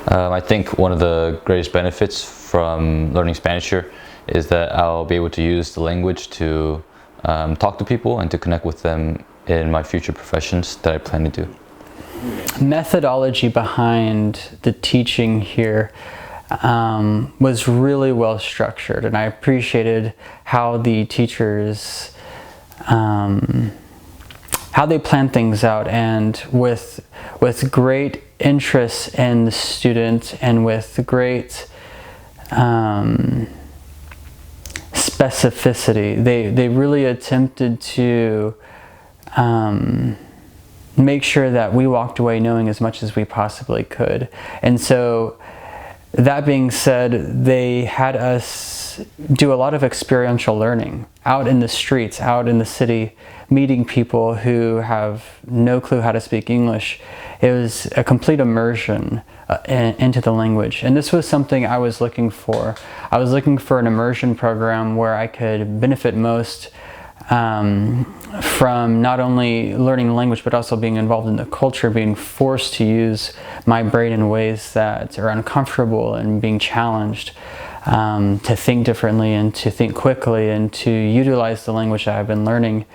I think one of the greatest benefits from learning Spanish here is that I'll be able to use the language to talk to people and to connect with them in my future professions that I plan to do. Methodology behind the teaching here was really well structured, and I appreciated how the teachers how they plan things out, and with great interest in the student and with great specificity. They really attempted to make sure that we walked away knowing as much as we possibly could. And so, that being said, they had us do a lot of experiential learning out in the streets, out in the city, meeting people who have no clue how to speak English. It was a complete immersion into the language. And this was something I was looking for. I was looking for an immersion program where I could benefit most from not only learning the language, but also being involved in the culture, being forced to use my brain in ways that are uncomfortable and being challenged to think differently and to think quickly and to utilize the language that I've been learning.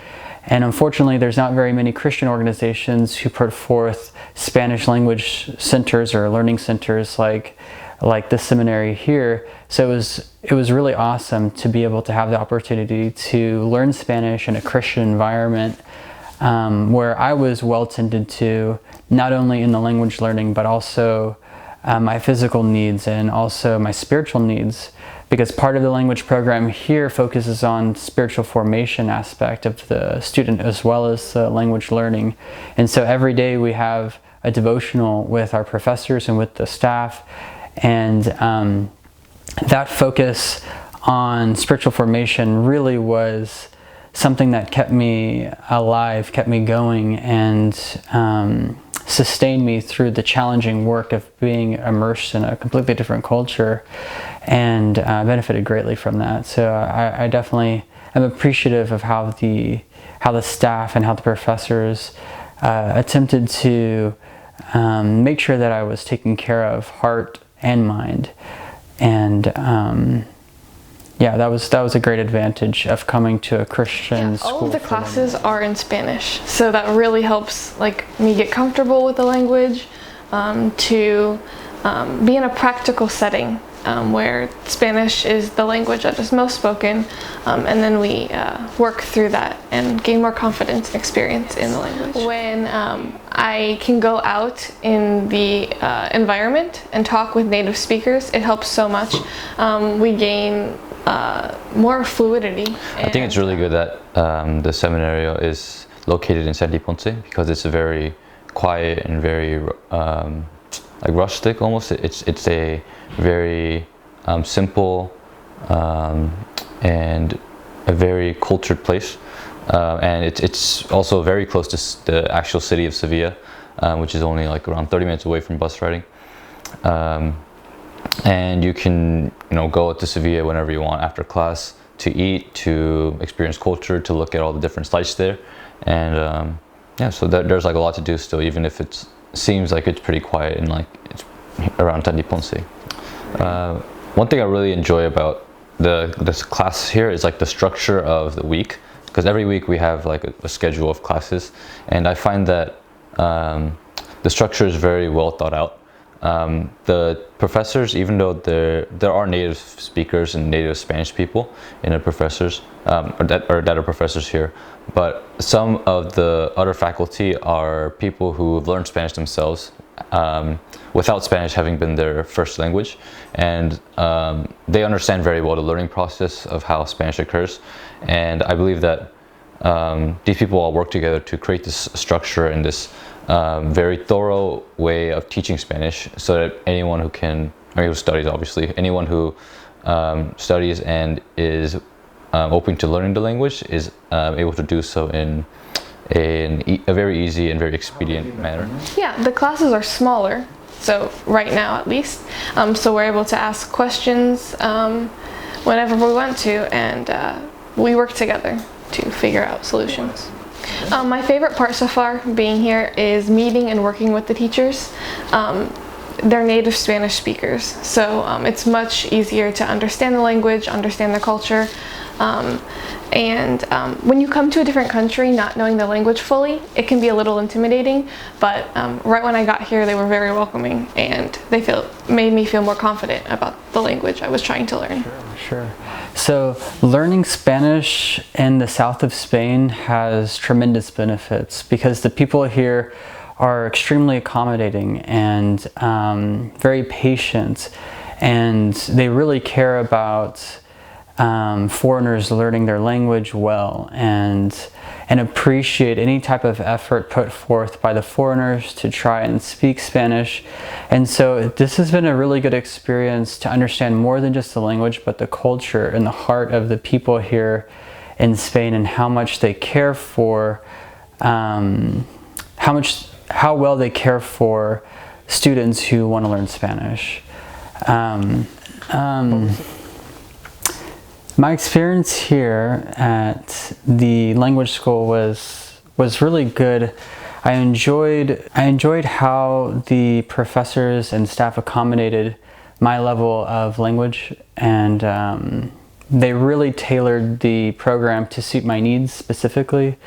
And unfortunately, there's not very many Christian organizations who put forth Spanish language centers or learning centers like the seminary here. So it was really awesome to be able to have the opportunity to learn Spanish in a Christian environment where I was well tended to, not only in the language learning, but also my physical needs and also my spiritual needs. Because part of the language program here focuses on spiritual formation aspect of the student as well as language learning. And so every day we have a devotional with our professors and with the staff. And that focus on spiritual formation really was something that kept me alive, kept me going, and sustained me through the challenging work of being immersed in a completely different culture, and benefited greatly from that. So I definitely am appreciative of how the staff and how the professors attempted to make sure that I was taken care of, heart and mind. And that was a great advantage of coming to a Christian school. All of the classes are in Spanish, so that really helps me get comfortable with the language, to be in a practical setting where Spanish is the language that is most spoken, and then we work through that and gain more confidence and experience in the language. When I can go out in the environment and talk with native speakers, it helps so much. We gain more fluidity. I think it's really good that the Semianrio is located in Santi Ponce, because it's a very quiet and very rustic almost. It's a very simple and a very cultured place, and it's also very close to the actual city of Sevilla, which is only around 30 minutes away from bus riding. And you can go to Sevilla whenever you want after class to eat, to experience culture, to look at all the different sites there, and so there's a lot to do still, even if it seems like it's pretty quiet and it's around Santi Ponce. One thing I really enjoy about this class here is the structure of the week, because every week we have a schedule of classes, and I find that the structure is very well thought out. The professors, even though there are native speakers and native Spanish people in the professors, that are professors here, but some of the other faculty are people who have learned Spanish themselves, without Spanish having been their first language, and they understand very well the learning process of how Spanish occurs. And I believe that these people all work together to create this structure and this very thorough way of teaching Spanish, so that anyone who studies, obviously, anyone who studies and is open to learning the language is able to do so in a very easy and very expedient manner. Yeah, the classes are smaller, so right now at least, so we're able to ask questions whenever we want to, and we work together to figure out solutions. My favorite part so far being here is meeting and working with the teachers. they're native Spanish speakers. So it's much easier to understand the language, understand the culture. When you come to a different country not knowing the language fully, it can be a little intimidating, but right when I got here they were very welcoming, and they made me feel more confident about the language I was trying to learn. Sure. So learning Spanish in the south of Spain has tremendous benefits because the people here are extremely accommodating and very patient, and they really care about foreigners learning their language well and appreciate any type of effort put forth by the foreigners to try and speak Spanish. And so this has been a really good experience to understand more than just the language, but the culture and the heart of the people here in Spain, and how much they care for, how well they care for students who want to learn Spanish. My experience here at the language school was really good. I enjoyed how the professors and staff accommodated my level of language, and they really tailored the program to suit my needs specifically.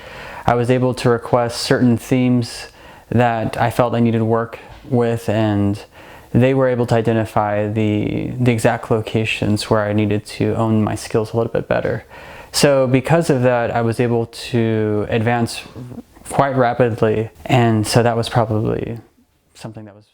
I was able to request certain themes that I felt I needed work with, and they were able to identify the exact locations where I needed to own my skills a little bit better. So because of that, I was able to advance quite rapidly, and so that was probably something that was